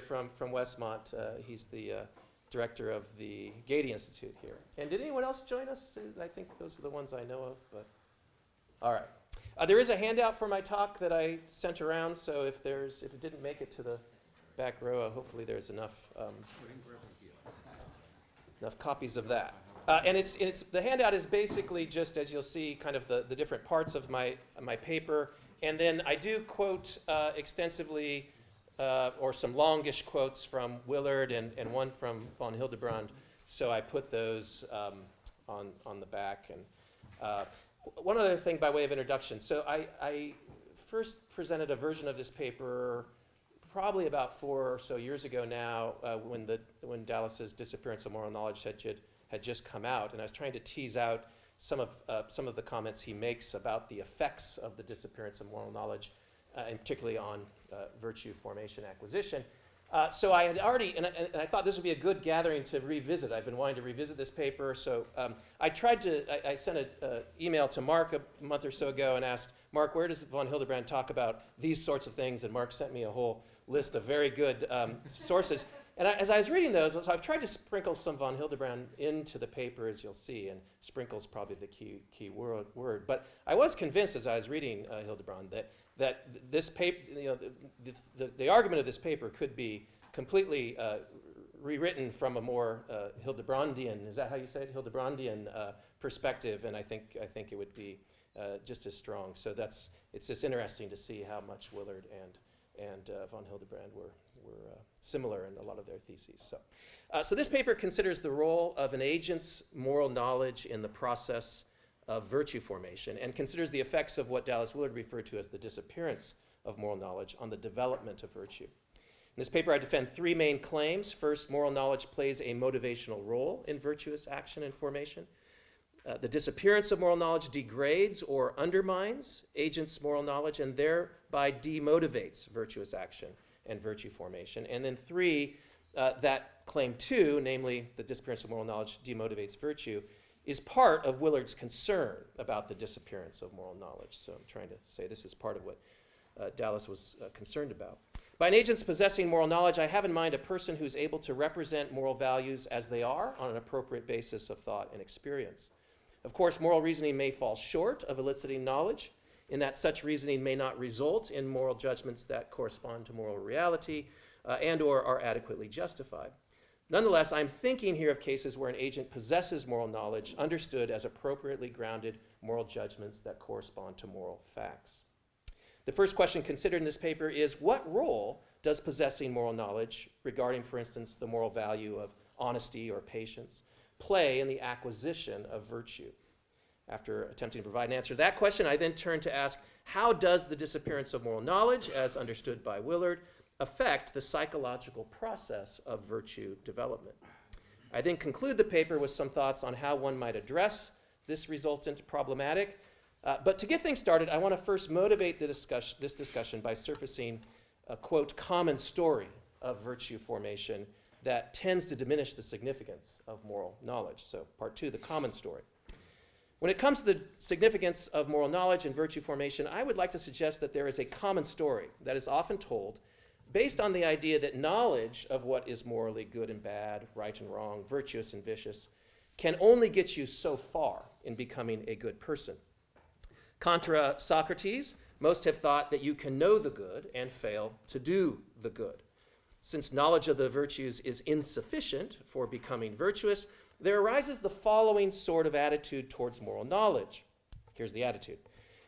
from Westmont. He's the director of the Gady Institute here. And did anyone else join us? I think those are the ones I know of. But all right. There is a handout for my talk that I sent around. So if it didn't make it to the back row, hopefully there's enough copies of that. And it's the handout is basically just, as you'll see, kind of the different parts of my paper. And then I do quote extensively, or some longish quotes from Willard and one from von Hildebrand. So I put those on the back. And one other thing by way of introduction. So I first presented a version of this paper probably about 4 or so years ago now, when Dallas's Disappearance of Moral Knowledge had just come out, and I was trying to tease out some of the comments he makes about the effects of the disappearance of moral knowledge, and particularly on virtue formation acquisition. So I had already, and I thought this would be a good gathering to revisit. I've been wanting to revisit this paper, so I sent an email to Mark a month or so ago and asked, Mark, where does von Hildebrand talk about these sorts of things? And Mark sent me a whole list of very good sources. And as I was reading those, so I've tried to sprinkle some von Hildebrand into the paper, as you'll see, and sprinkle's probably the key word. But I was convinced as I was reading Hildebrand that this paper, the argument of this paper could be completely rewritten from a more Hildebrandian, is that how you say it? Hildebrandian perspective, and I think it would be just as strong. So it's just interesting to see how much Willard and von Hildebrand were similar in a lot of their theses. So this paper considers the role of an agent's moral knowledge in the process of virtue formation, and considers the effects of what Dallas Willard referred to as the disappearance of moral knowledge on the development of virtue. In this paper, I defend 3 main claims. First, moral knowledge plays a motivational role in virtuous action and formation. The disappearance of moral knowledge degrades or undermines agents' moral knowledge and thereby demotivates virtuous action and virtue formation. And then 3, that claim 2, namely the disappearance of moral knowledge demotivates virtue, is part of Willard's concern about the disappearance of moral knowledge. So I'm trying to say this is part of what Dallas was concerned about. By an agent's possessing moral knowledge, I have in mind a person who's able to represent moral values as they are on an appropriate basis of thought and experience. Of course, moral reasoning may fall short of eliciting knowledge, in that such reasoning may not result in moral judgments that correspond to moral reality and or are adequately justified. Nonetheless, I'm thinking here of cases where an agent possesses moral knowledge understood as appropriately grounded moral judgments that correspond to moral facts. The first question considered in this paper is, what role does possessing moral knowledge regarding, for instance, the moral value of honesty or patience play in the acquisition of virtue? After attempting to provide an answer to that question, I then turn to ask, how does the disappearance of moral knowledge, as understood by Willard, affect the psychological process of virtue development? I then conclude the paper with some thoughts on how one might address this resultant problematic. But to get things started, I want to first motivate this discussion by surfacing a, quote, common story of virtue formation that tends to diminish the significance of moral knowledge. So part 2, the common story. When it comes to the significance of moral knowledge and virtue formation, I would like to suggest that there is a common story that is often told based on the idea that knowledge of what is morally good and bad, right and wrong, virtuous and vicious, can only get you so far in becoming a good person. Contra Socrates, most have thought that you can know the good and fail to do the good. Since knowledge of the virtues is insufficient for becoming virtuous, there arises the following sort of attitude towards moral knowledge. Here's the attitude.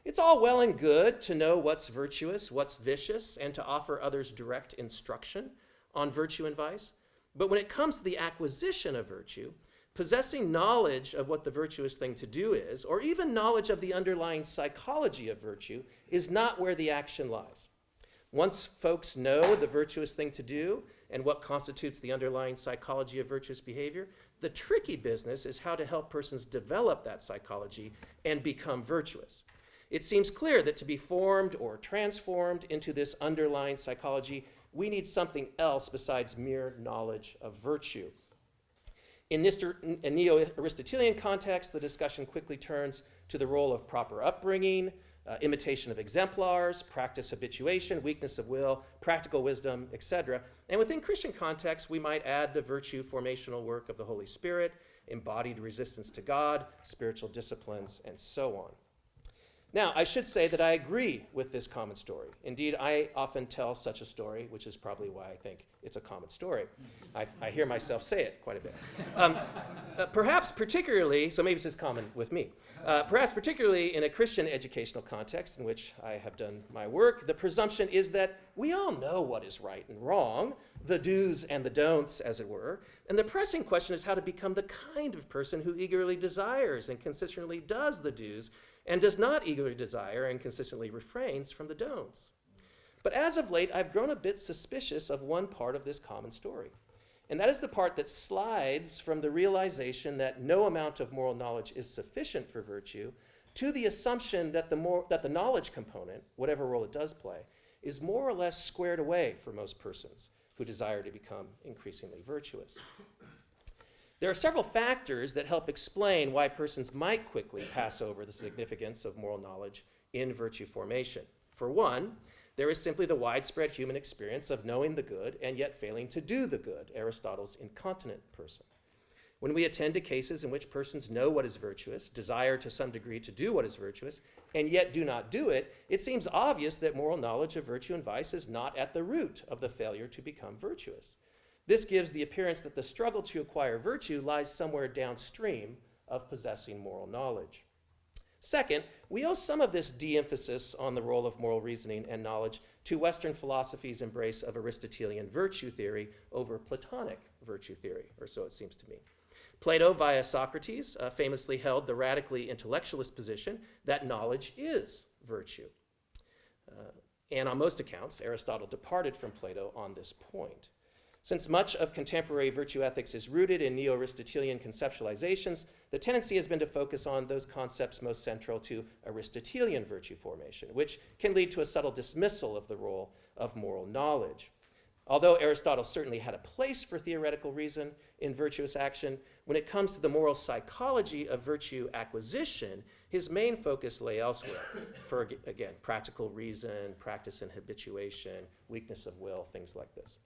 It's all well and good to know what's virtuous, what's vicious, and to offer others direct instruction on virtue and vice. But when it comes to the acquisition of virtue, possessing knowledge of what the virtuous thing to do is, or even knowledge of the underlying psychology of virtue, is not where the action lies. Once folks know the virtuous thing to do and what constitutes the underlying psychology of virtuous behavior, the tricky business is how to help persons develop that psychology and become virtuous. It seems clear that to be formed or transformed into this underlying psychology, we need something else besides mere knowledge of virtue. In neo-Aristotelian context, the discussion quickly turns to the role of proper upbringing, imitation of exemplars, practice habituation, weakness of will, practical wisdom, etc. And within Christian context, we might add the virtue formational work of the Holy Spirit, embodied resistance to God, spiritual disciplines, and so on. Now, I should say that I agree with this common story. Indeed, I often tell such a story, which is probably why I think it's a common story. I hear myself say it quite a bit. Perhaps particularly, so maybe this is common with me, perhaps particularly in a Christian educational context in which I have done my work, the presumption is that we all know what is right and wrong, the do's and the don'ts, as it were, and the pressing question is how to become the kind of person who eagerly desires and consistently does the do's and does not eagerly desire and consistently refrains from the don'ts. But as of late, I've grown a bit suspicious of one part of this common story, and that is the part that slides from the realization that no amount of moral knowledge is sufficient for virtue to the assumption that the knowledge component, whatever role it does play, is more or less squared away for most persons who desire to become increasingly virtuous. There are several factors that help explain why persons might quickly pass over the significance of moral knowledge in virtue formation. For one, there is simply the widespread human experience of knowing the good and yet failing to do the good, Aristotle's incontinent person. When we attend to cases in which persons know what is virtuous, desire to some degree to do what is virtuous, and yet do not do it, it seems obvious that moral knowledge of virtue and vice is not at the root of the failure to become virtuous. This gives the appearance that the struggle to acquire virtue lies somewhere downstream of possessing moral knowledge. Second, we owe some of this de-emphasis on the role of moral reasoning and knowledge to Western philosophy's embrace of Aristotelian virtue theory over Platonic virtue theory, or so it seems to me. Plato, via Socrates, famously held the radically intellectualist position that knowledge is virtue. And on most accounts, Aristotle departed from Plato on this point. Since much of contemporary virtue ethics is rooted in neo-Aristotelian conceptualizations, the tendency has been to focus on those concepts most central to Aristotelian virtue formation, which can lead to a subtle dismissal of the role of moral knowledge. Although Aristotle certainly had a place for theoretical reason in virtuous action, when it comes to the moral psychology of virtue acquisition, his main focus lay elsewhere for, again, practical reason, practice and habituation, weakness of will, things like this.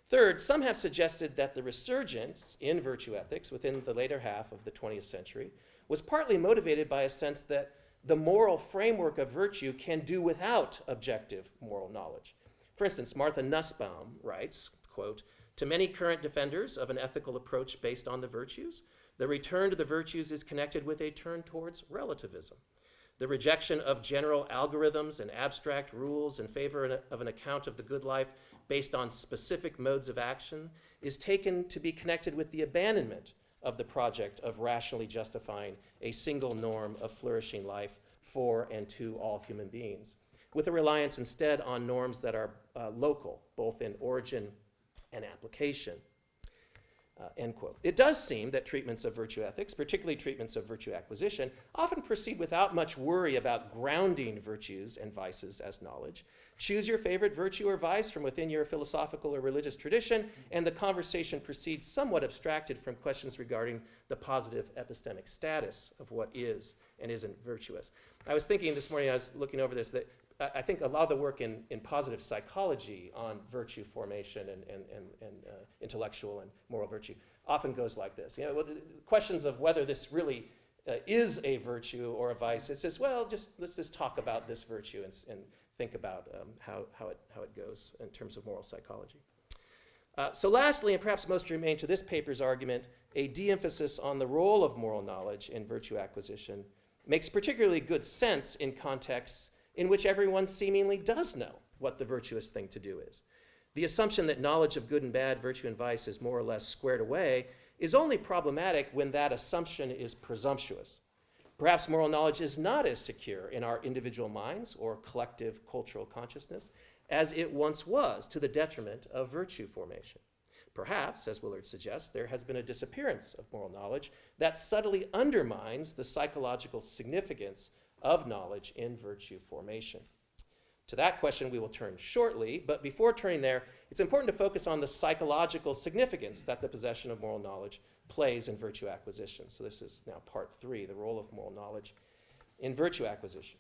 Third, some have suggested that the resurgence in virtue ethics within the later half of the 20th century was partly motivated by a sense that the moral framework of virtue can do without objective moral knowledge. For instance, Martha Nussbaum writes, quote, "To many current defenders of an ethical approach based on the virtues, the return to the virtues is connected with a turn towards relativism. The rejection of general algorithms and abstract rules in favor of an account of the good life based on specific modes of action is taken to be connected with the abandonment of the project of rationally justifying a single norm of flourishing life for and to all human beings, with a reliance instead on norms that are local, both in origin and application." End quote. It does seem that treatments of virtue ethics, particularly treatments of virtue acquisition, often proceed without much worry about grounding virtues and vices as knowledge. Choose your favorite virtue or vice from within your philosophical or religious tradition, and the conversation proceeds somewhat abstracted from questions regarding the positive epistemic status of what is and isn't virtuous. I was thinking this morning, I was looking over this, that I think a lot of the work in positive psychology on virtue formation and intellectual and moral virtue often goes like this. You know, the questions of whether this really is a virtue or a vice. It says, well, let's just talk about this virtue and think about how it goes in terms of moral psychology. So lastly, and perhaps most germane to this paper's argument, a de-emphasis on the role of moral knowledge in virtue acquisition makes particularly good sense in contexts in which everyone seemingly does know what the virtuous thing to do is. The assumption that knowledge of good and bad, virtue and vice is more or less squared away is only problematic when that assumption is presumptuous. Perhaps moral knowledge is not as secure in our individual minds or collective cultural consciousness as it once was, to the detriment of virtue formation. Perhaps, as Willard suggests, there has been a disappearance of moral knowledge that subtly undermines the psychological significance of knowledge in virtue formation. To that question we will turn shortly, but before turning there, it's important to focus on the psychological significance that the possession of moral knowledge plays in virtue acquisition. So this is now part 3, the role of moral knowledge in virtue acquisition.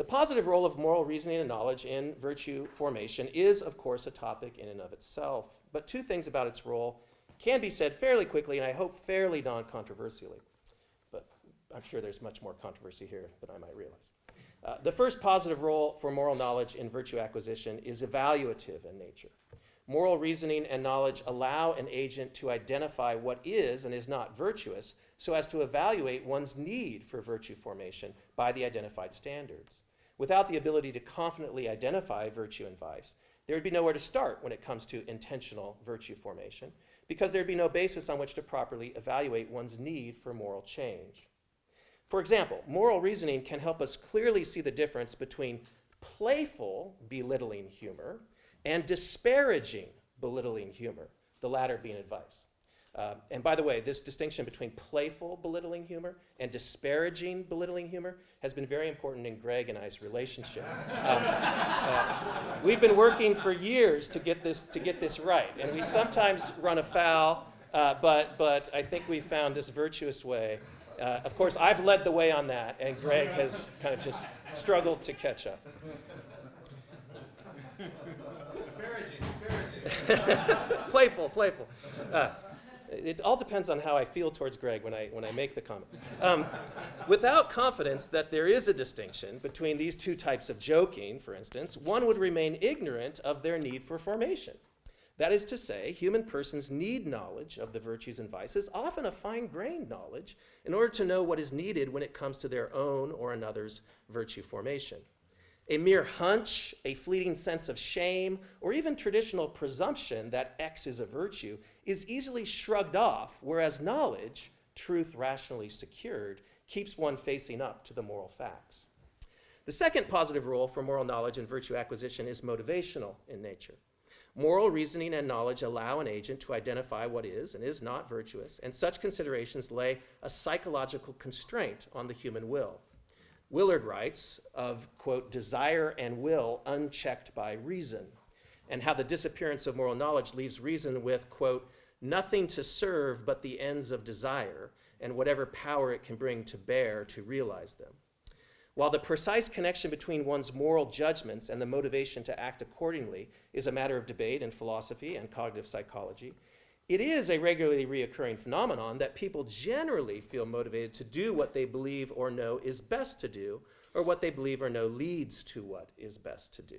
The positive role of moral reasoning and knowledge in virtue formation is, of course, a topic in and of itself. But two things about its role can be said fairly quickly, and I hope fairly non-controversially. But I'm sure there's much more controversy here than I might realize. The first positive role for moral knowledge in virtue acquisition is evaluative in nature. Moral reasoning and knowledge allow an agent to identify what is and is not virtuous so as to evaluate one's need for virtue formation by the identified standards. Without the ability to confidently identify virtue and vice, there would be nowhere to start when it comes to intentional virtue formation, because there'd be no basis on which to properly evaluate one's need for moral change. For example, moral reasoning can help us clearly see the difference between playful belittling humor and disparaging belittling humor, the latter being advice. And by the way, this distinction between playful belittling humor and disparaging belittling humor has been very important in Greg and I's relationship. We've been working for years to get this right, and we sometimes run afoul, but I think we found this virtuous way. Of course, I've led the way on that, and Greg has kind of just struggled to catch up. Playful. It all depends on how I feel towards Greg when I make the comment. Without confidence that there is a distinction between these two types of joking, for instance, one would remain ignorant of their need for formation. That is to say, human persons need knowledge of the virtues and vices, often a fine-grained knowledge, in order to know what is needed when it comes to their own or another's virtue formation. A mere hunch, a fleeting sense of shame, or even traditional presumption that X is a virtue is easily shrugged off, whereas knowledge, truth rationally secured, keeps one facing up to the moral facts. The second positive role for moral knowledge and virtue acquisition is motivational in nature. Moral reasoning and knowledge allow an agent to identify what is and is not virtuous, and such considerations lay a psychological constraint on the human will. Willard writes of, quote, desire and will unchecked by reason, and how the disappearance of moral knowledge leaves reason with, quote, nothing to serve but the ends of desire and whatever power it can bring to bear to realize them. While the precise connection between one's moral judgments and the motivation to act accordingly is a matter of debate in philosophy and cognitive psychology, it is a regularly reoccurring phenomenon that people generally feel motivated to do what they believe or know is best to do, or what they believe or know leads to what is best to do.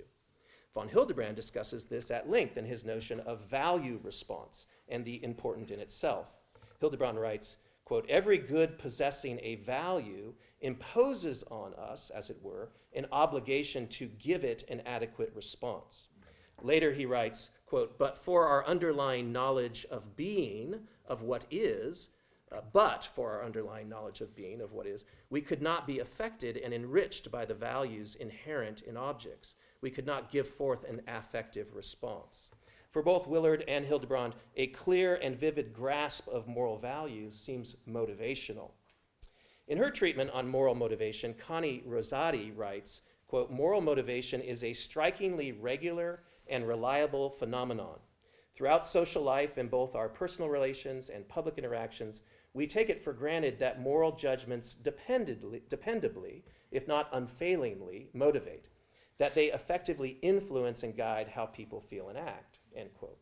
Von Hildebrand discusses this at length in his notion of value response and the important in itself. Hildebrand writes, quote, every good possessing a value imposes on us, as it were, an obligation to give it an adequate response. Later he writes, quote, but for our underlying knowledge of being, of what is, we could not be affected and enriched by the values inherent in objects. We could not give forth an affective response. For both Willard and Hildebrand, a clear and vivid grasp of moral values seems motivational. In her treatment on moral motivation, Connie Rosati writes, quote, moral motivation is a strikingly regular and reliable phenomenon. Throughout social life, in both our personal relations and public interactions, we take it for granted that moral judgments dependably, if not unfailingly, motivate, that they effectively influence and guide how people feel and act, end quote.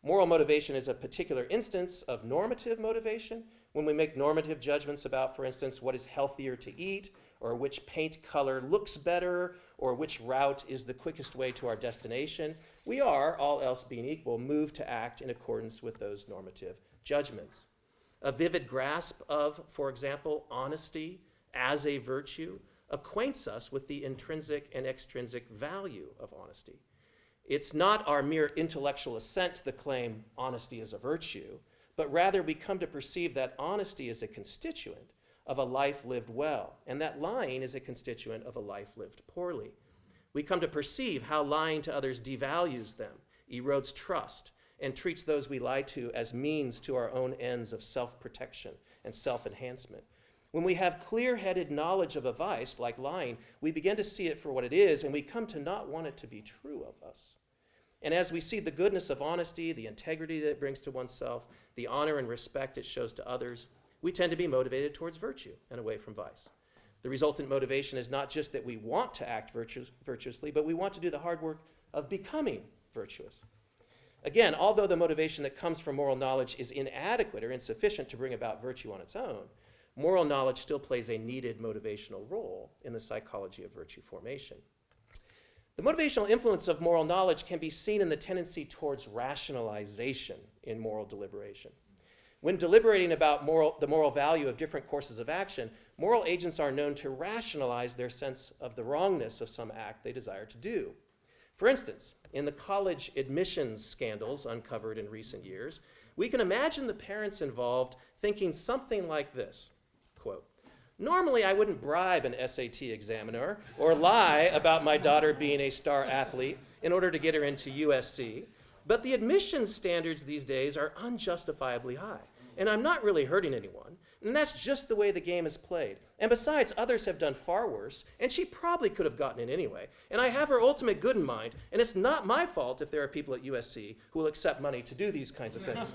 Moral motivation is a particular instance of normative motivation, when we make normative judgments about, for instance, what is healthier to eat, or which paint color looks better, or which route is the quickest way to our destination. We are, all else being equal, moved to act in accordance with those normative judgments. A vivid grasp of, for example, honesty as a virtue acquaints us with the intrinsic and extrinsic value of honesty. It's not our mere intellectual assent to the claim honesty is a virtue, but rather we come to perceive that honesty is a constituent of a life lived well, and that lying is a constituent of a life lived poorly. We come to perceive how lying to others devalues them, erodes trust, and treats those we lie to as means to our own ends of self-protection and self-enhancement. When we have clear-headed knowledge of a vice like lying, we begin to see it for what it is, and we come to not want it to be true of us. And as we see the goodness of honesty, the integrity that it brings to oneself, the honor and respect it shows to others, we tend to be motivated towards virtue and away from vice. The resultant motivation is not just that we want to act virtuously, but we want to do the hard work of becoming virtuous. Again, although the motivation that comes from moral knowledge is inadequate or insufficient to bring about virtue on its own, moral knowledge still plays a needed motivational role in the psychology of virtue formation. The motivational influence of moral knowledge can be seen in the tendency towards rationalization in moral deliberation. When deliberating about the moral value of different courses of action, moral agents are known to rationalize their sense of the wrongness of some act they desire to do. For instance, in the college admissions scandals uncovered in recent years, we can imagine the parents involved thinking something like this, quote, "Normally I wouldn't bribe an SAT examiner or lie about my daughter being a star athlete in order to get her into USC, but the admissions standards these days are unjustifiably high, and I'm not really hurting anyone, and that's just the way the game is played. And besides, others have done far worse, and she probably could have gotten in anyway, and I have her ultimate good in mind, and it's not my fault if there are people at USC who will accept money to do these kinds of things,"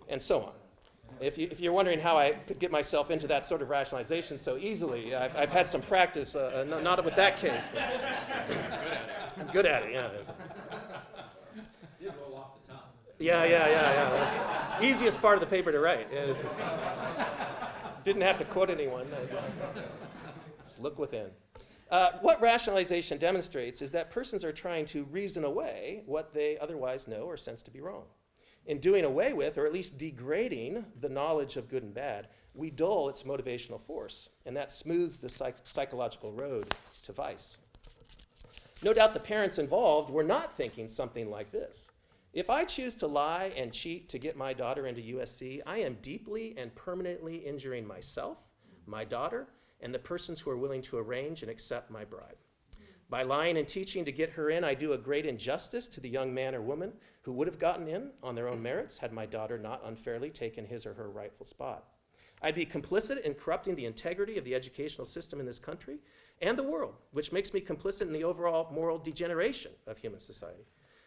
and so on. If you're wondering how I could get myself into that sort of rationalization so easily, I've had some practice, not with that case. I'm good at it, yeah. Did roll off the tongue. Yeah. Easiest part of the paper to write. Yeah, didn't have to quote anyone. Just look within. What rationalization demonstrates is that persons are trying to reason away what they otherwise know or sense to be wrong. In doing away with, or at least degrading, the knowledge of good and bad, we dull its motivational force, and that smooths the psychological road to vice. No doubt the parents involved were not thinking something like this. If I choose to lie and cheat to get my daughter into USC, I am deeply and permanently injuring myself, my daughter, and the persons who are willing to arrange and accept my bribe. By lying and teaching to get her in, I do a great injustice to the young man or woman who would have gotten in on their own merits had my daughter not unfairly taken his or her rightful spot. I'd be complicit in corrupting the integrity of the educational system in this country and the world, which makes me complicit in the overall moral degeneration of human society.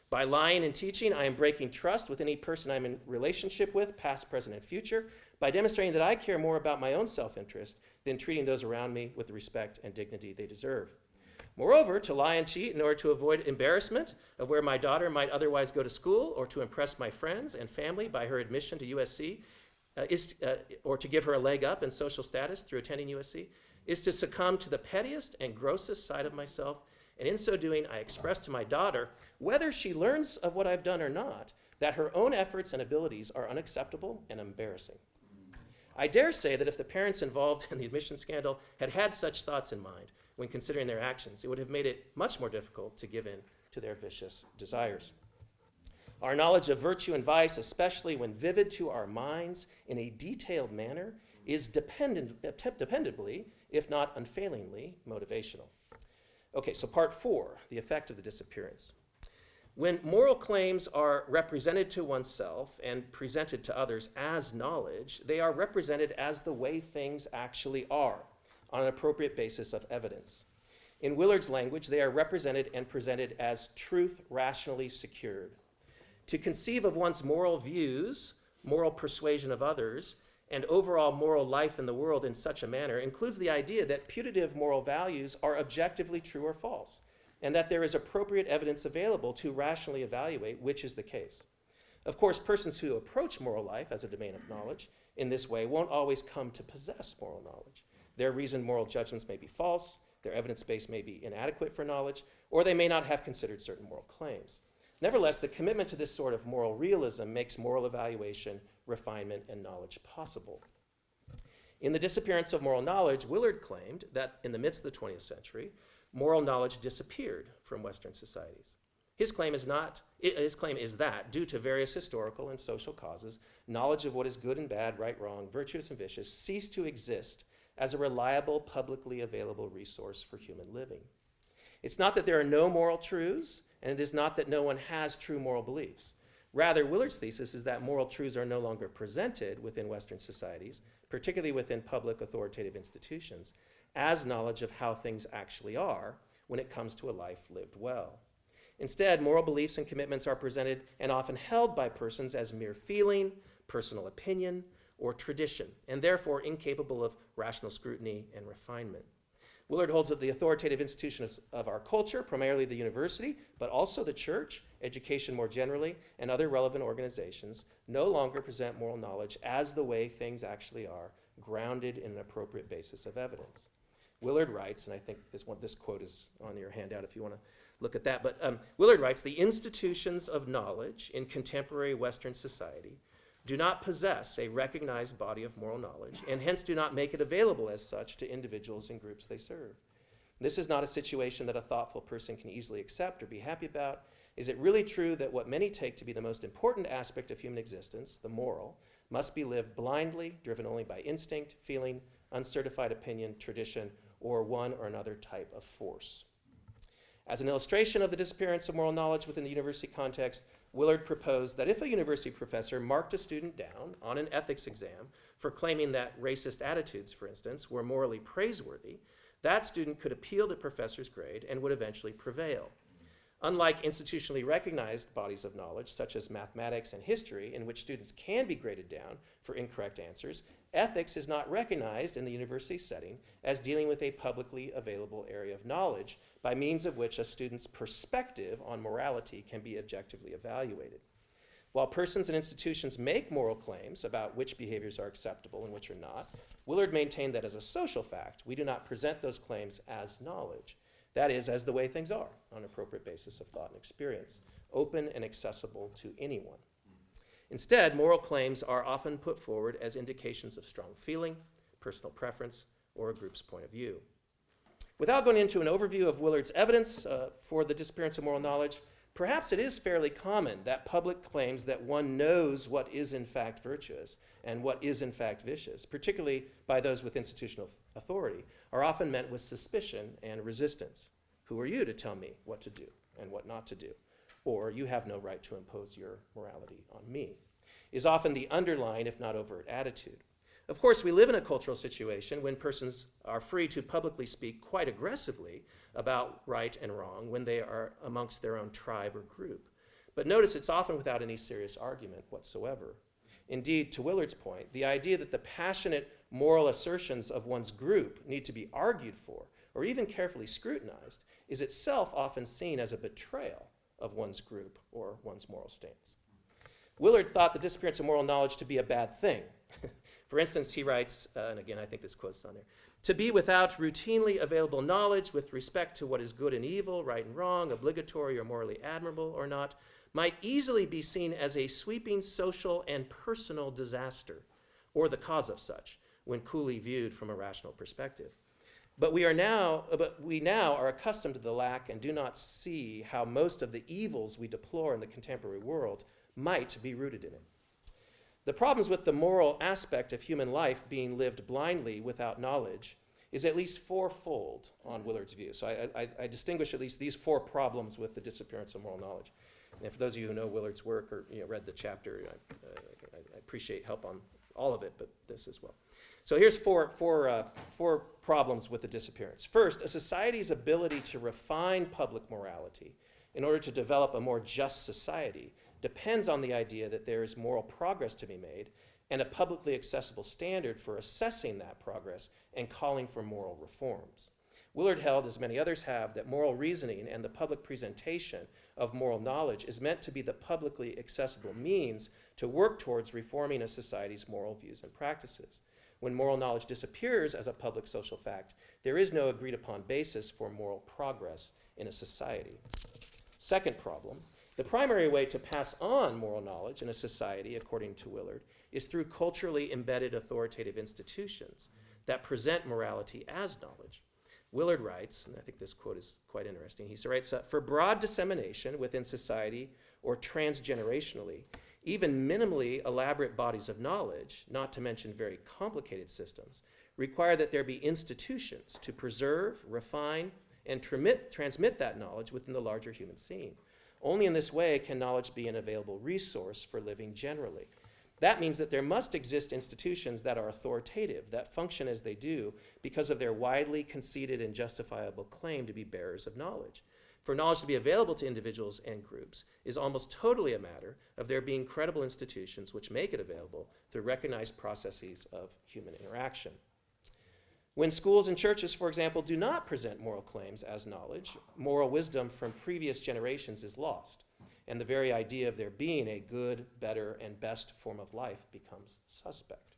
By lying and teaching, I am breaking trust with any person I'm in relationship with, past, present, and future, by demonstrating that I care more about my own self-interest than treating those around me with the respect and dignity they deserve. Moreover, to lie and cheat in order to avoid embarrassment of where my daughter might otherwise go to school, or to impress my friends and family by her admission to USC, or to give her a leg up in social status through attending USC, is to succumb to the pettiest and grossest side of myself, and in so doing, I express to my daughter, whether she learns of what I've done or not, that her own efforts and abilities are unacceptable and embarrassing. I dare say that if the parents involved in the admission scandal had had such thoughts in mind when considering their actions, it would have made it much more difficult to give in to their vicious desires. Our knowledge of virtue and vice, especially when vivid to our minds in a detailed manner, is dependably, if not unfailingly, motivational. Okay, so part 4, the effect of the disappearance. When moral claims are represented to oneself and presented to others as knowledge, they are represented as the way things actually are, on an appropriate basis of evidence. In Willard's language, they are represented and presented as truth rationally secured. To conceive of one's moral views, moral persuasion of others, and overall moral life in the world in such a manner includes the idea that putative moral values are objectively true or false, and that there is appropriate evidence available to rationally evaluate which is the case. Of course, persons who approach moral life as a domain of knowledge in this way won't always come to possess moral knowledge. Their reasoned moral judgments may be false, their evidence base may be inadequate for knowledge, or they may not have considered certain moral claims. Nevertheless, the commitment to this sort of moral realism makes moral evaluation, refinement, and knowledge possible. In The Disappearance of Moral Knowledge, Willard claimed that in the midst of the 20th century, moral knowledge disappeared from Western societies. His claim is that, due to various historical and social causes, knowledge of what is good and bad, right, wrong, virtuous and vicious, ceased to exist as a reliable, publicly available resource for human living. It's not that there are no moral truths, and it is not that no one has true moral beliefs. Rather, Willard's thesis is that moral truths are no longer presented within Western societies, particularly within public authoritative institutions, as knowledge of how things actually are when it comes to a life lived well. Instead, moral beliefs and commitments are presented and often held by persons as mere feeling, personal opinion, or tradition, and therefore incapable of rational scrutiny and refinement. Willard holds that the authoritative institutions of our culture, primarily the university, but also the church, education more generally, and other relevant organizations, no longer present moral knowledge as the way things actually are, grounded in an appropriate basis of evidence. Willard writes, and I think this quote is on your handout if you want to look at that, but Willard writes, "The institutions of knowledge in contemporary Western society do not possess a recognized body of moral knowledge, and hence do not make it available as such to individuals and groups they serve. This is not a situation that a thoughtful person can easily accept or be happy about. Is it really true that what many take to be the most important aspect of human existence, the moral, must be lived blindly, driven only by instinct, feeling, uncertified opinion, tradition, or one or another type of force?" As an illustration of the disappearance of moral knowledge within the university context, Willard proposed that if a university professor marked a student down on an ethics exam for claiming that racist attitudes, for instance, were morally praiseworthy, that student could appeal the professor's grade and would eventually prevail. Unlike institutionally recognized bodies of knowledge, such as mathematics and history, in which students can be graded down for incorrect answers, ethics is not recognized in the university setting as dealing with a publicly available area of knowledge by means of which a student's perspective on morality can be objectively evaluated. While persons and institutions make moral claims about which behaviors are acceptable and which are not, Willard maintained that as a social fact, we do not present those claims as knowledge. That is, as the way things are, on an appropriate basis of thought and experience, open and accessible to anyone. Instead, moral claims are often put forward as indications of strong feeling, personal preference, or a group's point of view. Without going into an overview of Willard's evidence for the disappearance of moral knowledge, perhaps it is fairly common that public claims that one knows what is in fact virtuous and what is in fact vicious, particularly by those with institutional authority, are often met with suspicion and resistance. Who are you to tell me what to do and what not to do? Or you have no right to impose your morality on me, is often the underlying, if not overt, attitude. Of course, we live in a cultural situation when persons are free to publicly speak quite aggressively about right and wrong when they are amongst their own tribe or group. But notice it's often without any serious argument whatsoever. Indeed, to Willard's point, the idea that the passionate moral assertions of one's group need to be argued for or even carefully scrutinized is itself often seen as a betrayal of one's group or one's moral stance. Willard thought the disappearance of moral knowledge to be a bad thing. For instance, he writes, and again, I think this quote's on there, "To be without routinely available knowledge with respect to what is good and evil, right and wrong, obligatory or morally admirable or not, might easily be seen as a sweeping social and personal disaster, or the cause of such, when coolly viewed from a rational perspective. But we now are accustomed to the lack and do not see how most of the evils we deplore in the contemporary world might be rooted in it." The problems with the moral aspect of human life being lived blindly without knowledge is at least fourfold on Willard's view. So I distinguish at least these four problems with the disappearance of moral knowledge. And for those of you who know Willard's work or read the chapter, I appreciate help on all of it, but this as well. So here's four problems with the disappearance. First, a society's ability to refine public morality in order to develop a more just society depends on the idea that there is moral progress to be made and a publicly accessible standard for assessing that progress and calling for moral reforms. Willard held, as many others have, that moral reasoning and the public presentation of moral knowledge is meant to be the publicly accessible means to work towards reforming a society's moral views and practices. When moral knowledge disappears as a public social fact, there is no agreed upon basis for moral progress in a society. Second problem, the primary way to pass on moral knowledge in a society, according to Willard, is through culturally embedded authoritative institutions that present morality as knowledge. Willard writes, and I think this quote is quite interesting, he writes, "For broad dissemination within society or transgenerationally, even minimally elaborate bodies of knowledge, not to mention very complicated systems, require that there be institutions to preserve, refine, and transmit that knowledge within the larger human scene. Only in this way can knowledge be an available resource for living generally. That means that there must exist institutions that are authoritative, that function as they do because of their widely conceded and justifiable claim to be bearers of knowledge. For knowledge to be available to individuals and groups is almost totally a matter of there being credible institutions which make it available through recognized processes of human interaction. When schools and churches, for example, do not present moral claims as knowledge, moral wisdom from previous generations is lost, and the very idea of there being a good, better, and best form of life becomes suspect.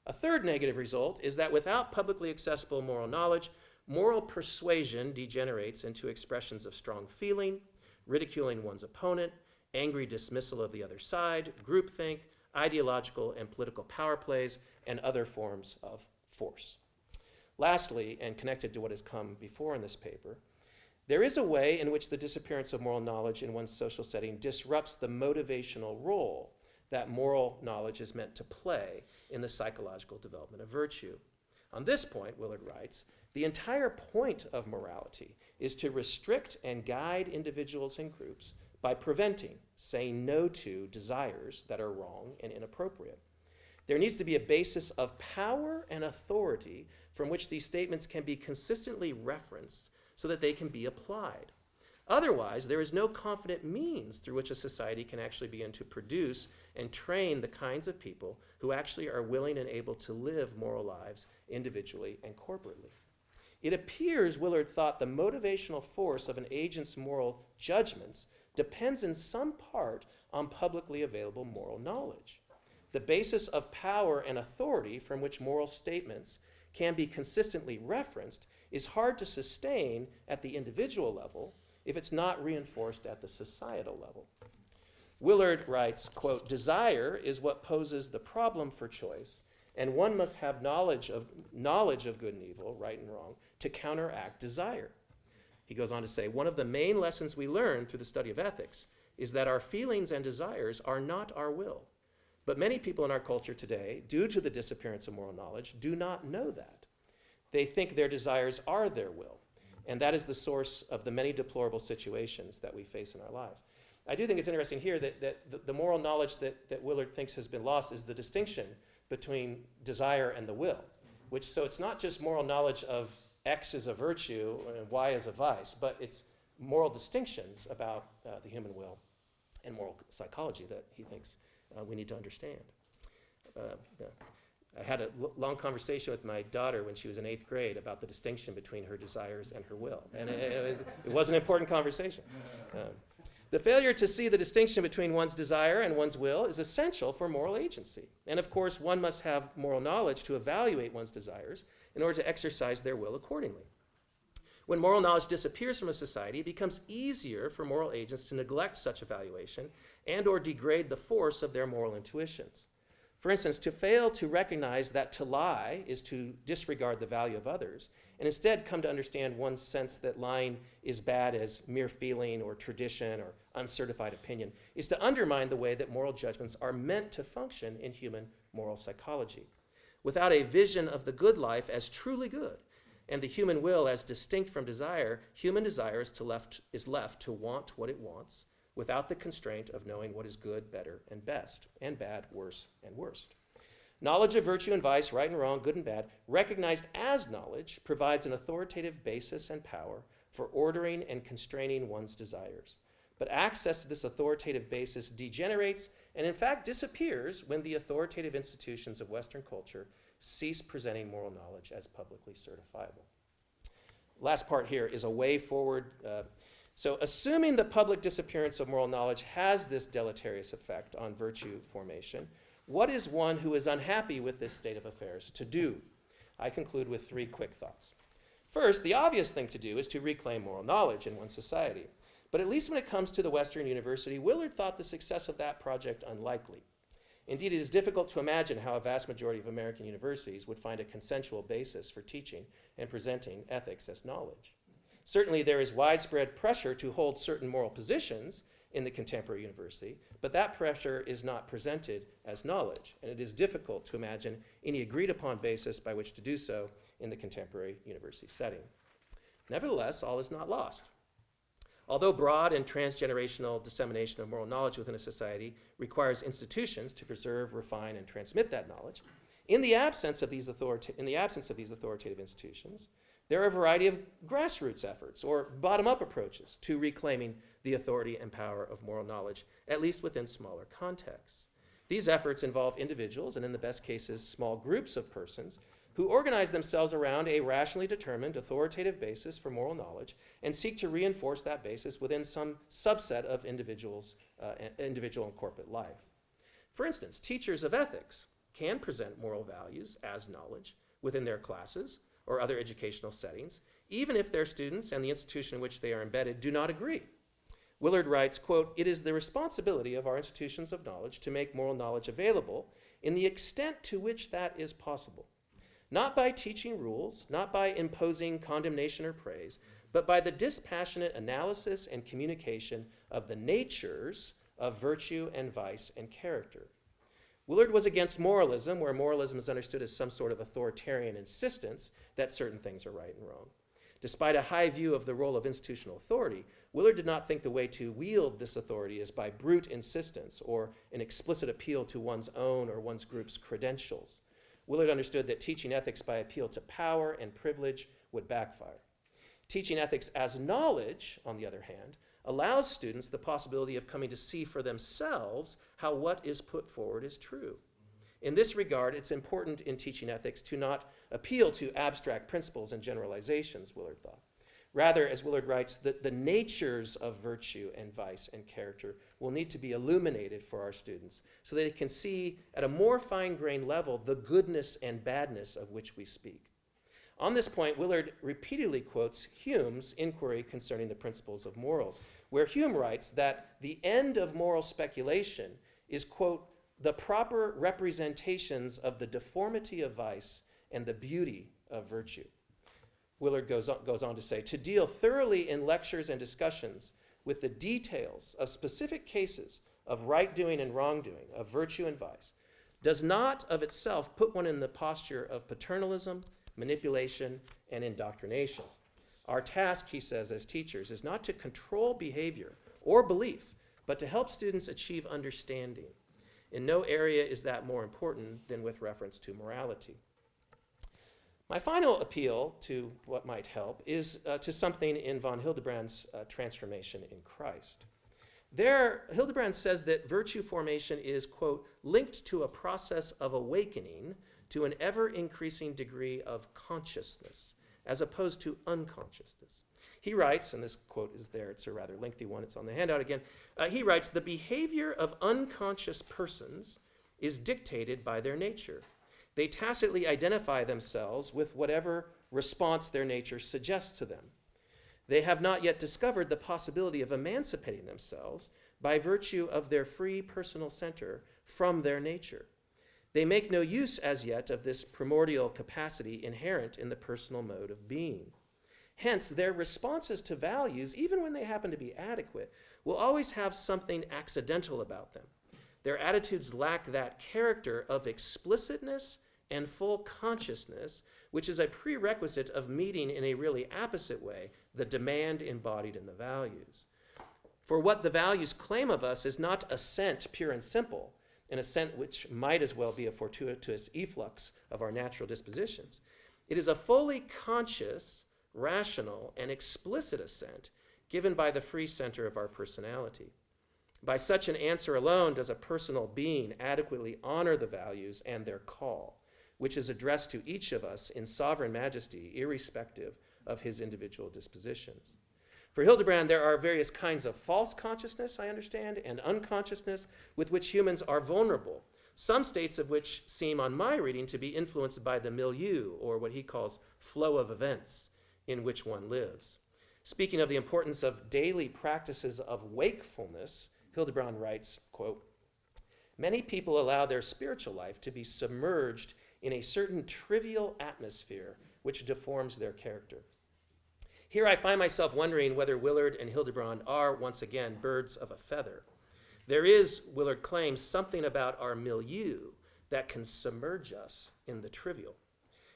A third negative result is that without publicly accessible moral knowledge, moral persuasion degenerates into expressions of strong feeling, ridiculing one's opponent, angry dismissal of the other side, groupthink, ideological and political power plays, and other forms of force. Lastly, and connected to what has come before in this paper, there is a way in which the disappearance of moral knowledge in one's social setting disrupts the motivational role that moral knowledge is meant to play in the psychological development of virtue. On this point, Willard writes, the entire point of morality is to restrict and guide individuals and groups by preventing, saying no to desires that are wrong and inappropriate. There needs to be a basis of power and authority from which these statements can be consistently referenced so that they can be applied. Otherwise, there is no confident means through which a society can actually begin to produce and train the kinds of people who actually are willing and able to live moral lives individually and corporately. It appears Willard thought the motivational force of an agent's moral judgments depends in some part on publicly available moral knowledge. The basis of power and authority from which moral statements can be consistently referenced is hard to sustain at the individual level if it's not reinforced at the societal level. Willard writes, quote, desire is what poses the problem for choice, and one must have knowledge of good and evil, right and wrong, to counteract desire. He goes on to say, one of the main lessons we learn through the study of ethics is that our feelings and desires are not our will. But many people in our culture today, due to the disappearance of moral knowledge, do not know that. They think their desires are their will, and that is the source of the many deplorable situations that we face in our lives. I do think it's interesting here that the moral knowledge that Willard thinks has been lost is the distinction between desire and the will, so it's not just moral knowledge of X is a virtue and Y is a vice, but it's moral distinctions about the human will and moral psychology that he thinks we need to understand. I had a long conversation with my daughter when she was in 8th grade about the distinction between her desires and her will. And it was an important conversation. The failure to see the distinction between one's desire and one's will is essential for moral agency. And of course, one must have moral knowledge to evaluate one's desires in order to exercise their will accordingly. When moral knowledge disappears from a society, it becomes easier for moral agents to neglect such evaluation and or degrade the force of their moral intuitions. For instance, to fail to recognize that to lie is to disregard the value of others, and instead come to understand one's sense that lying is bad as mere feeling or tradition or uncertified opinion, is to undermine the way that moral judgments are meant to function in human moral psychology. Without a vision of the good life as truly good, and the human will as distinct from desire, human desire is left to want what it wants, without the constraint of knowing what is good, better, and best, and bad, worse, and worst. Knowledge of virtue and vice, right and wrong, good and bad, recognized as knowledge, provides an authoritative basis and power for ordering and constraining one's desires. But access to this authoritative basis degenerates and in fact disappears when the authoritative institutions of Western culture cease presenting moral knowledge as publicly certifiable. Last part here is a way forward. So assuming the public disappearance of moral knowledge has this deleterious effect on virtue formation, what is one who is unhappy with this state of affairs to do? I conclude with 3 quick thoughts. First, the obvious thing to do is to reclaim moral knowledge in one's society. But at least when it comes to the Western University, Willard thought the success of that project unlikely. Indeed, it is difficult to imagine how a vast majority of American universities would find a consensual basis for teaching and presenting ethics as knowledge. Certainly, there is widespread pressure to hold certain moral positions in the contemporary university, but that pressure is not presented as knowledge, and it is difficult to imagine any agreed-upon basis by which to do so in the contemporary university setting. Nevertheless, all is not lost. Although broad and transgenerational dissemination of moral knowledge within a society requires institutions to preserve, refine, and transmit that knowledge, in the absence of these authoritative institutions, There are a variety of grassroots efforts or bottom-up approaches to reclaiming the authority and power of moral knowledge, at least within smaller contexts. These efforts involve individuals, and in the best cases, small groups of persons, who organize themselves around a rationally determined authoritative basis for moral knowledge and seek to reinforce that basis within some subset of individual and corporate life. For instance, teachers of ethics can present moral values as knowledge within their classes or other educational settings, even if their students and the institution in which they are embedded do not agree. Willard writes, quote, "It is the responsibility of our institutions of knowledge to make moral knowledge available in the extent to which that is possible, not by teaching rules, not by imposing condemnation or praise, but by the dispassionate analysis and communication of the natures of virtue and vice and character." Willard was against moralism, where moralism is understood as some sort of authoritarian insistence that certain things are right and wrong. Despite a high view of the role of institutional authority, Willard did not think the way to wield this authority is by brute insistence or an explicit appeal to one's own or one's group's credentials. Willard understood that teaching ethics by appeal to power and privilege would backfire. Teaching ethics as knowledge, on the other hand, allows students the possibility of coming to see for themselves how what is put forward is true. In this regard, it's important in teaching ethics to not appeal to abstract principles and generalizations, Willard thought. Rather, as Willard writes, the natures of virtue and vice and character will need to be illuminated for our students so that they can see at a more fine-grained level the goodness and badness of which we speak. On this point, Willard repeatedly quotes Hume's inquiry concerning the principles of morals, where Hume writes that the end of moral speculation is, quote, "the proper representations of the deformity of vice and the beauty of virtue." Willard goes on to say, "To deal thoroughly in lectures and discussions with the details of specific cases of right doing and wrongdoing, of virtue and vice, does not of itself put one in the posture of paternalism, manipulation, and indoctrination. Our task," he says, "as teachers is not to control behavior or belief, but to help students achieve understanding. In no area is that more important than with reference to morality." My final appeal to what might help is to something in von Hildebrand's Transformation in Christ. There, Hildebrand says that virtue formation is, quote, "linked to a process of awakening to an ever-increasing degree of consciousness, as opposed to unconsciousness." He writes, and this quote is there, it's a rather lengthy one, it's on the handout again. He writes, "The behavior of unconscious persons is dictated by their nature. They tacitly identify themselves with whatever response their nature suggests to them. They have not yet discovered the possibility of emancipating themselves by virtue of their free personal center from their nature. They make no use as yet of this primordial capacity inherent in the personal mode of being. Hence, their responses to values, even when they happen to be adequate, will always have something accidental about them. Their attitudes lack that character of explicitness and full consciousness, which is a prerequisite of meeting in a really apposite way the demand embodied in the values. For what the values claim of us is not assent pure and simple, an assent which might as well be a fortuitous efflux of our natural dispositions. It is a fully conscious, rational, and explicit assent given by the free center of our personality. By such an answer alone does a personal being adequately honor the values and their call, which is addressed to each of us in sovereign majesty, irrespective of his individual dispositions. For Hildebrand, there are various kinds of false consciousness, I understand, and unconsciousness with which humans are vulnerable, some states of which seem, on my reading, to be influenced by the milieu, or what he calls flow of events, in which one lives. Speaking of the importance of daily practices of wakefulness, Hildebrand writes, quote, "Many people allow their spiritual life to be submerged in a certain trivial atmosphere which deforms their character." Here I find myself wondering whether Willard and Hildebrand are, once again, birds of a feather. There is, Willard claims, something about our milieu that can submerge us in the trivial.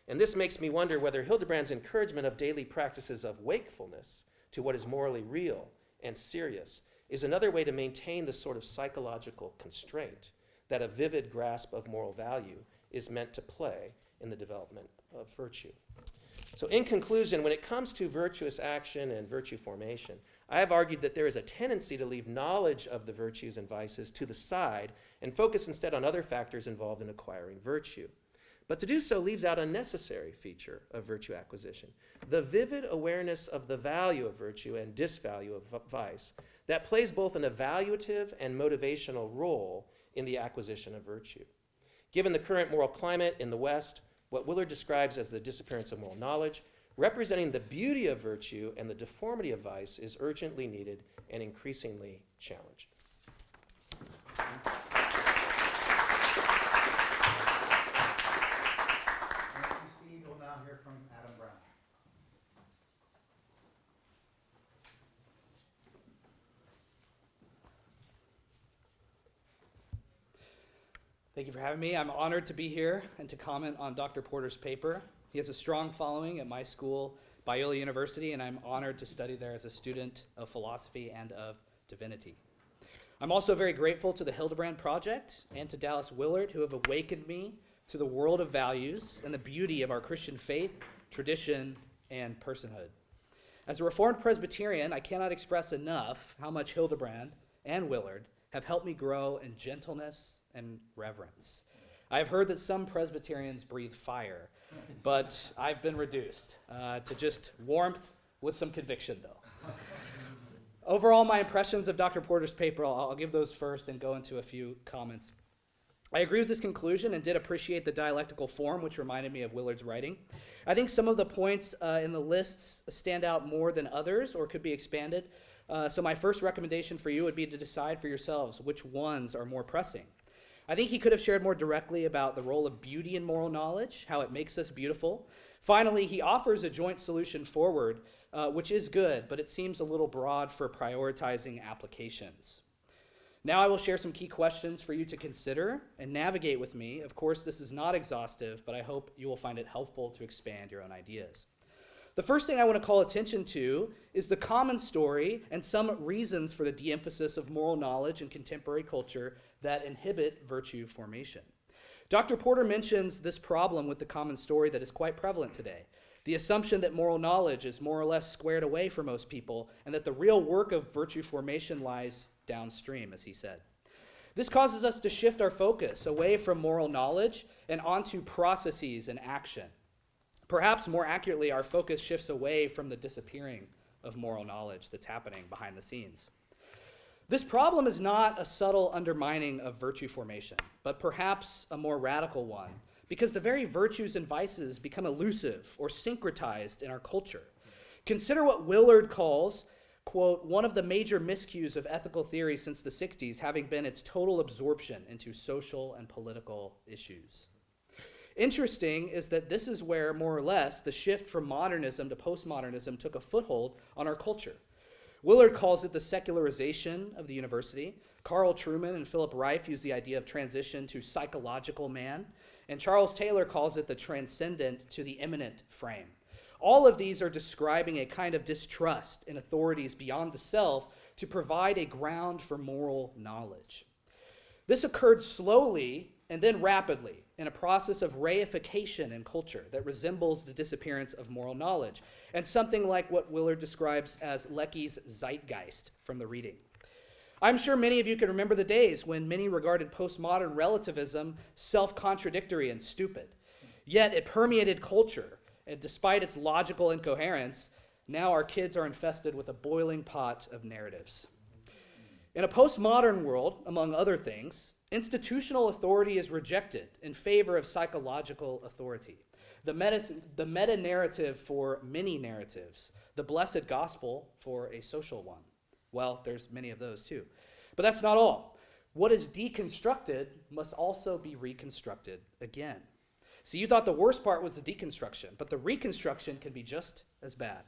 And this makes me wonder whether Hildebrand's encouragement of daily practices of wakefulness to what is morally real and serious is another way to maintain the sort of psychological constraint that a vivid grasp of moral value is meant to play in the development of virtue. So in conclusion, when it comes to virtuous action and virtue formation, I have argued that there is a tendency to leave knowledge of the virtues and vices to the side and focus instead on other factors involved in acquiring virtue. But to do so leaves out a necessary feature of virtue acquisition, the vivid awareness of the value of virtue and disvalue of vice that plays both an evaluative and motivational role in the acquisition of virtue. Given the current moral climate in the West, what Willard describes as the disappearance of moral knowledge, representing the beauty of virtue and the deformity of vice, is urgently needed and increasingly challenged. Thank you, Steve. We'll now hear from Adam Brown. Thank you for having me. I'm honored to be here and to comment on Dr. Porter's paper. He has a strong following at my school, Biola University, and I'm honored to study there as a student of philosophy and of divinity. I'm also very grateful to the Hildebrand Project and to Dallas Willard, who have awakened me to the world of values and the beauty of our Christian faith, tradition, and personhood. As a Reformed Presbyterian, I cannot express enough how much Hildebrand and Willard have helped me grow in gentleness and reverence. I've heard that some Presbyterians breathe fire, but I've been reduced to just warmth with some conviction, though. Overall, my impressions of Dr. Porter's paper, I'll give those first and go into a few comments. I agree with this conclusion and did appreciate the dialectical form, which reminded me of Willard's writing. I think some of the points in the lists stand out more than others or could be expanded. So my first recommendation for you would be to decide for yourselves which ones are more pressing. I think he could have shared more directly about the role of beauty in moral knowledge, how it makes us beautiful. Finally, he offers a joint solution forward, which is good, but it seems a little broad for prioritizing applications. Now I will share some key questions for you to consider and navigate with me. Of course, this is not exhaustive, but I hope you will find it helpful to expand your own ideas. The first thing I want to call attention to is the common story and some reasons for the de-emphasis of moral knowledge in contemporary culture that inhibit virtue formation. Dr. Porter mentions this problem with the common story that is quite prevalent today. The assumption that moral knowledge is more or less squared away for most people and that the real work of virtue formation lies downstream, as he said. This causes us to shift our focus away from moral knowledge and onto processes and action. Perhaps more accurately, our focus shifts away from the disappearing of moral knowledge that's happening behind the scenes. This problem is not a subtle undermining of virtue formation, but perhaps a more radical one, because the very virtues and vices become elusive or syncretized in our culture. Consider what Willard calls, quote, one of the major miscues of ethical theory since the 60s having been its total absorption into social and political issues. Interesting is that this is where, more or less, the shift from modernism to postmodernism took a foothold on our culture. Willard calls it the secularization of the university. Carl Trueman and Philip Reif use the idea of transition to psychological man. And Charles Taylor calls it the transcendent to the immanent frame. All of these are describing a kind of distrust in authorities beyond the self to provide a ground for moral knowledge. This occurred slowly and then rapidly in a process of reification in culture that resembles the disappearance of moral knowledge, and something like what Willard describes as Lecky's zeitgeist from the reading. I'm sure many of you can remember the days when many regarded postmodern relativism self-contradictory and stupid. Yet it permeated culture, and despite its logical incoherence, now our kids are infested with a boiling pot of narratives. In a postmodern world, among other things, institutional authority is rejected in favor of psychological authority. The meta-narrative for many narratives, the blessed gospel for a social one. Well, there's many of those too. But that's not all. What is deconstructed must also be reconstructed again. So you thought the worst part was the deconstruction, but the reconstruction can be just as bad.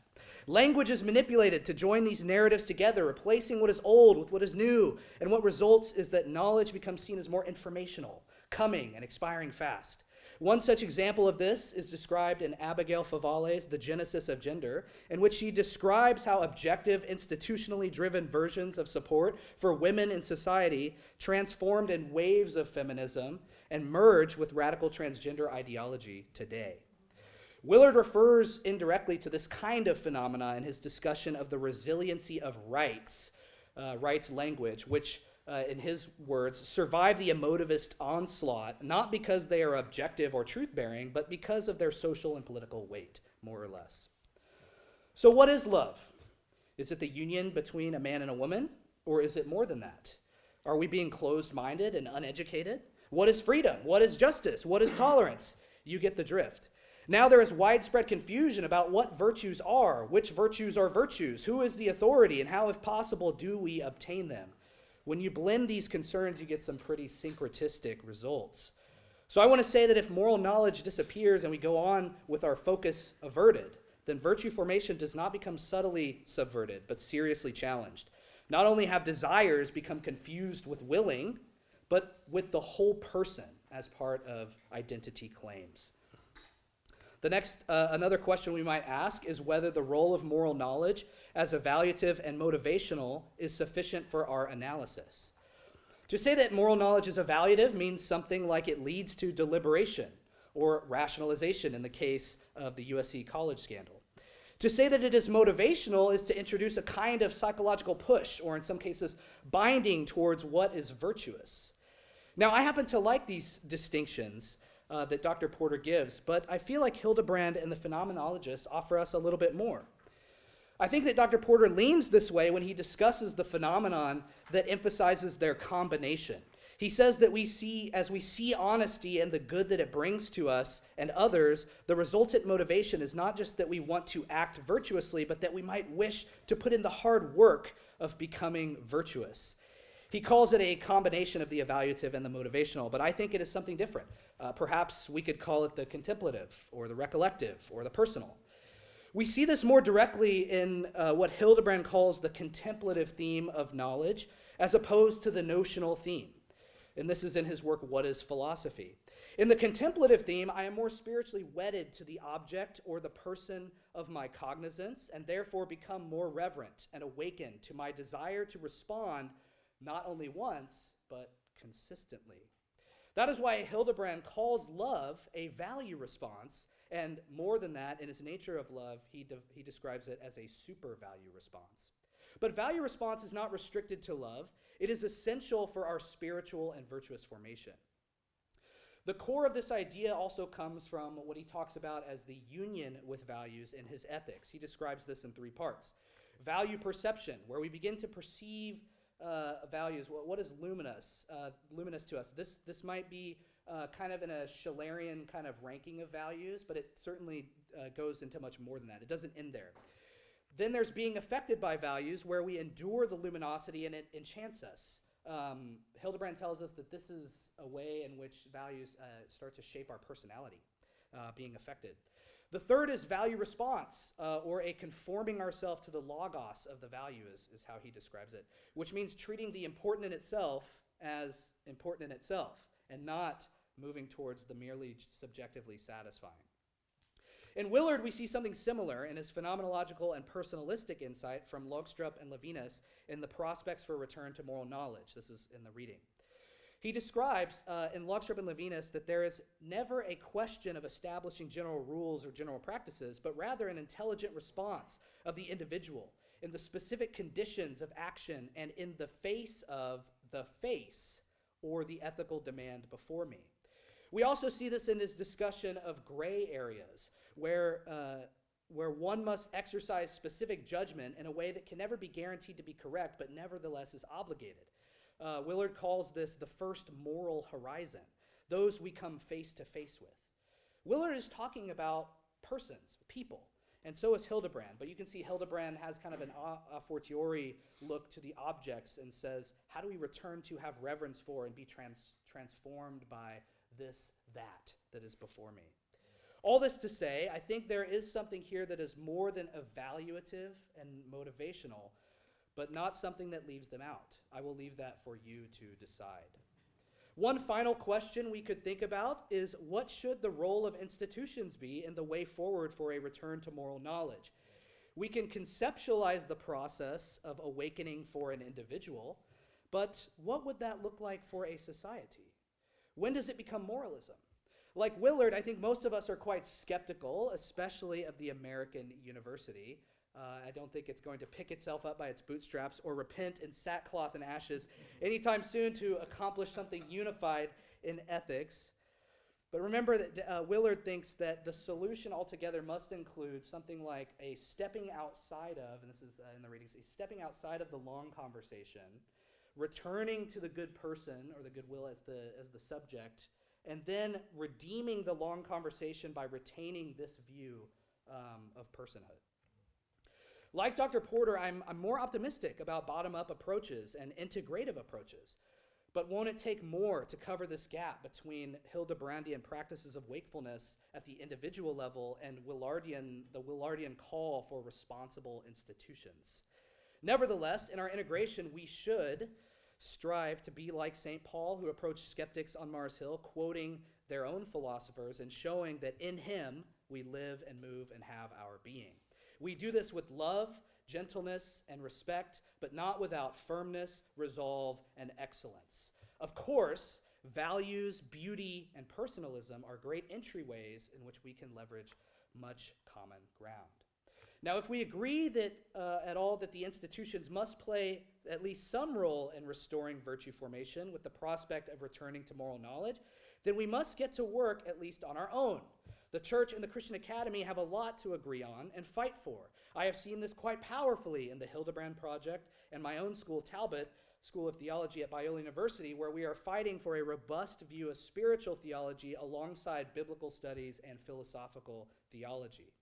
Language is manipulated to join these narratives together, replacing what is old with what is new, and what results is that knowledge becomes seen as more informational, coming and expiring fast. One such example of this is described in Abigail Favale's The Genesis of Gender, in which she describes how objective, institutionally driven versions of support for women in society transformed in waves of feminism and merge with radical transgender ideology today. Willard refers indirectly to this kind of phenomena in his discussion of the resiliency of rights, rights language, which, in his words, survive the emotivist onslaught, not because they are objective or truth-bearing, but because of their social and political weight, more or less. So what is love? Is it the union between a man and a woman, or is it more than that? Are we being closed-minded and uneducated? What is freedom? What is justice? What is tolerance? You get the drift. Now there is widespread confusion about what virtues are, which virtues are virtues, who is the authority, and how, if possible, do we obtain them. When you blend these concerns, you get some pretty syncretistic results. So I want to say that if moral knowledge disappears and we go on with our focus averted, then virtue formation does not become subtly subverted, but seriously challenged. Not only have desires become confused with willing, but with the whole person as part of identity claims. The next, another question we might ask is whether the role of moral knowledge as evaluative and motivational is sufficient for our analysis. To say that moral knowledge is evaluative means something like it leads to deliberation or rationalization in the case of the USC college scandal. To say that it is motivational is to introduce a kind of psychological push, or in some cases, binding towards what is virtuous. Now, I happen to like these distinctions that Dr. Porter gives, but I feel like Hildebrand and the phenomenologists offer us a little bit more. I think that Dr. Porter leans this way when he discusses the phenomenon that emphasizes their combination. He says that as we see honesty and the good that it brings to us and others, the resultant motivation is not just that we want to act virtuously, but that we might wish to put in the hard work of becoming virtuous. He calls it a combination of the evaluative and the motivational, but I think it is something different. Perhaps we could call it the contemplative, or the recollective, or the personal. We see this more directly in what Hildebrand calls the contemplative theme of knowledge, as opposed to the notional theme. And this is in his work, What is Philosophy? In the contemplative theme, I am more spiritually wedded to the object or the person of my cognizance, and therefore become more reverent and awakened to my desire to respond not only once, but consistently. That is why Hildebrand calls love a value response, and more than that, in his nature of love, he describes it as a super value response. But value response is not restricted to love. It is essential for our spiritual and virtuous formation. The core of this idea also comes from what he talks about as the union with values in his ethics. He describes this in 3 parts. Value perception, where we begin to perceive values. What is luminous to us? This might be kind of in a Schillerian kind of ranking of values, but it certainly goes into much more than that. It doesn't end there. Then there's being affected by values, where we endure the luminosity and it enchants us. Hildebrand tells us that this is a way in which values start to shape our personality, being affected. The third is value response, or a conforming ourselves to the logos of the value is how he describes it, which means treating the important in itself as important in itself, and not moving towards the merely subjectively satisfying. In Willard, we see something similar in his phenomenological and personalistic insight from Logstrup and Levinas in The Prospects for Return to Moral Knowledge. This is in the reading. He describes in Logstrup and Levinas that there is never a question of establishing general rules or general practices, but rather an intelligent response of the individual in the specific conditions of action and in the face of the face or the ethical demand before me. We also see this in his discussion of gray areas, where one must exercise specific judgment in a way that can never be guaranteed to be correct, but nevertheless is obligated. Willard calls this the first moral horizon, those we come face to face with. Willard is talking about persons, people, and so is Hildebrand, but you can see Hildebrand has kind of an a fortiori look to the objects and says, how do we return to have reverence for and be transformed by this, that is before me? All this to say, I think there is something here that is more than evaluative and motivational, but not something that leaves them out. I will leave that for you to decide. One final question we could think about is, what should the role of institutions be in the way forward for a return to moral knowledge? We can conceptualize the process of awakening for an individual, but what would that look like for a society? When does it become moralism? Like Willard, I think most of us are quite skeptical, especially of the American university. I don't think it's going to pick itself up by its bootstraps or repent in sackcloth and ashes anytime soon to accomplish something unified in ethics. But remember that Willard thinks that the solution altogether must include something like a stepping outside of, and this is in the readings, a stepping outside of the long conversation, returning to the good person or the good will as the subject, and then redeeming the long conversation by retaining this view of personhood. Like Dr. Porter, I'm more optimistic about bottom-up approaches and integrative approaches. But won't it take more to cover this gap between Hildebrandian practices of wakefulness at the individual level and the Willardian call for responsible institutions? Nevertheless, in our integration, we should strive to be like St. Paul, who approached skeptics on Mars Hill, quoting their own philosophers and showing that in him we live and move and have our being. We do this with love, gentleness, and respect, but not without firmness, resolve, and excellence. Of course, values, beauty, and personalism are great entryways in which we can leverage much common ground. Now, if we agree that at all that the institutions must play at least some role in restoring virtue formation with the prospect of returning to moral knowledge, then we must get to work at least on our own. The church and the Christian Academy have a lot to agree on and fight for. I have seen this quite powerfully in the Hildebrand Project and my own school, Talbot School of Theology at Biola University, where we are fighting for a robust view of spiritual theology alongside biblical studies and philosophical theology.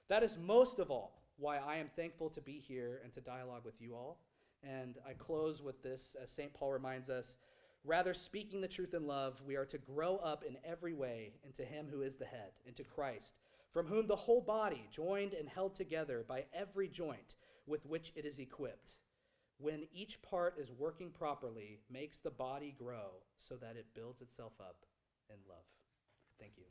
That is most of all why I am thankful to be here and to dialogue with you all. And I close with this, as St. Paul reminds us, rather speaking the truth in love, we are to grow up in every way into him who is the head, into Christ, from whom the whole body, joined and held together by every joint with which it is equipped, when each part is working properly, makes the body grow so that it builds itself up in love. Thank you.